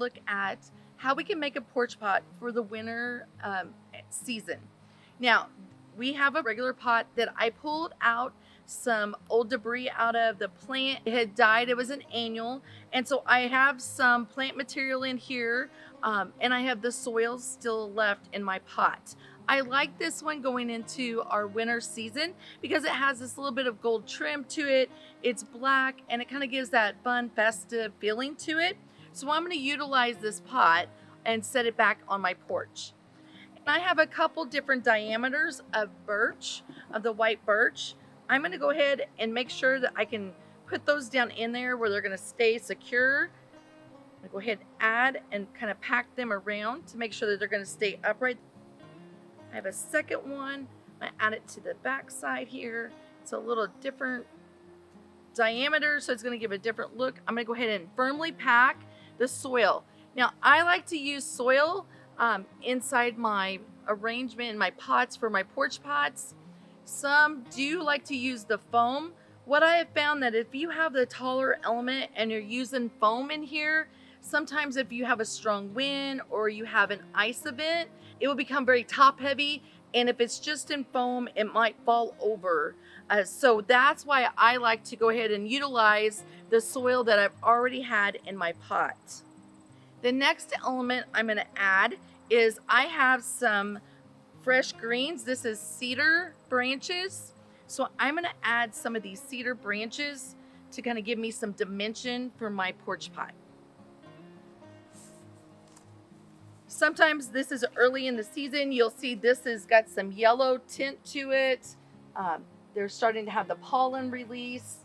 look at how we can make a porch pot for the winter season. Now, we have a regular pot that I pulled out some old debris out of the plant. It had died, it was an annual. And so I have some plant material in here, and I have the soil still left in my pot. I like this one going into our winter season because it has this little bit of gold trim to it. It's black and it kind of gives that fun, festive feeling to it. So I'm going to utilize this pot and set it back on my porch. And I have a couple different diameters of birch, of the white birch. I'm going to go ahead and make sure that I can put those down in there where they're going to stay secure. I'm going to go ahead and add and kind of pack them around to make sure that they're going to stay upright. I have a second one. I add it to the back side here. It's a little different diameter, so it's going to give a different look. I'm going to go ahead and firmly pack the soil. Now, I like to use soil inside my arrangement in my pots for my porch pots. Some do like to use the foam. What I have found that if you have the taller element and you're using foam in here, sometimes if you have a strong wind or you have an ice event, it will become very top heavy. And if it's just in foam, it might fall over. So that's why I like to go ahead and utilize the soil that I've already had in my pot. The next element I'm going to add is I have some fresh greens. This is cedar branches. So I'm going to add some of these cedar branches to kind of give me some dimension for my porch pot. Sometimes this is early in the season. You'll see this has got some yellow tint to it. They're starting to have the pollen release.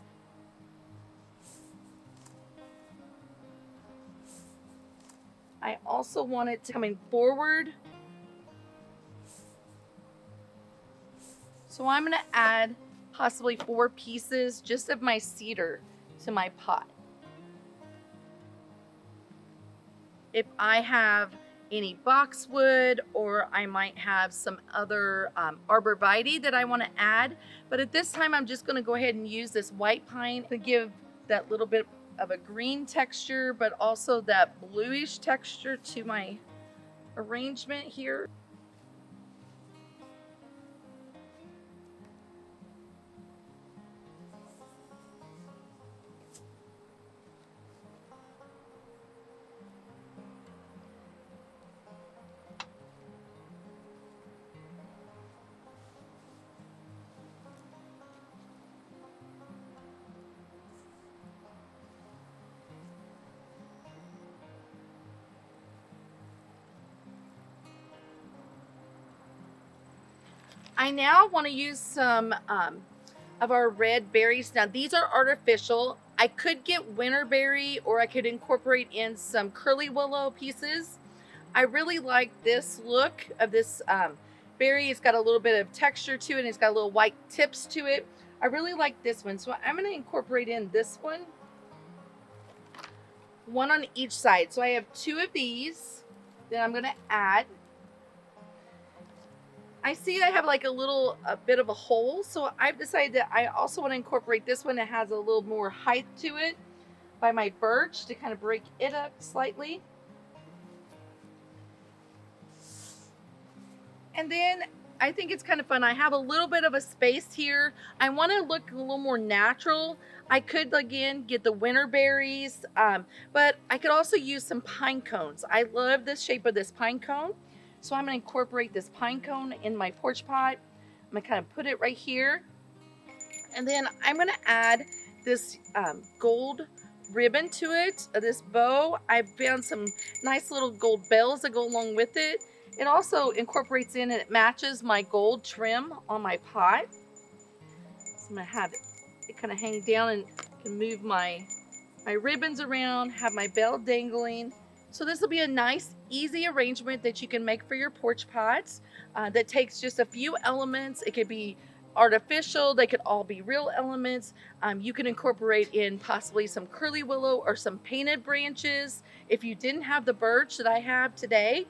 I also want it to coming forward. So I'm going to add possibly 4 pieces just of my cedar to my pot. If I have any boxwood, or I might have some other arborvitae that I want to add, but at this time I'm just going to go ahead and use this white pine to give that little bit of a green texture, but also that bluish texture to my arrangement here. I now want to use some of our red berries. Now these are artificial. I could get winterberry, or I could incorporate in some curly willow pieces. I really like this look of this berry. It's got a little bit of texture to it, and it's got a little white tips to it. I really like this one, so I'm going to incorporate in this one on each side. So I have 2 of these that I'm going to add. I see I have like a bit of a hole, so I've decided that I also want to incorporate this one that has a little more height to it by my birch to kind of break it up slightly. And then I think it's kind of fun. I have a little bit of a space here. I want to look a little more natural. I could, again, get the winter berries, but I could also use some pine cones. I love the shape of this pine cone. So I'm going to incorporate this pine cone in my porch pot. I'm going to kind of put it right here. And then I'm going to add this gold ribbon to it, this bow. I found some nice little gold bells that go along with it. It also incorporates in and it matches my gold trim on my pot. So I'm going to have it kind of hang down and can move my ribbons around, have my bell dangling. So this will be a nice, easy arrangement that you can make for your porch pots that takes just a few elements. It could be artificial. They could all be real elements. You can incorporate in possibly some curly willow or some painted branches if you didn't have the birch that I have today.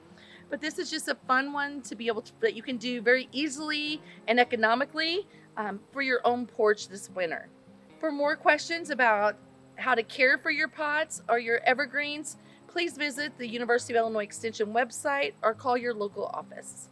But this is just a fun one to be able to, that you can do very easily and economically for your own porch this winter. For more questions about how to care for your pots or your evergreens, please visit the University of Illinois Extension website or call your local office.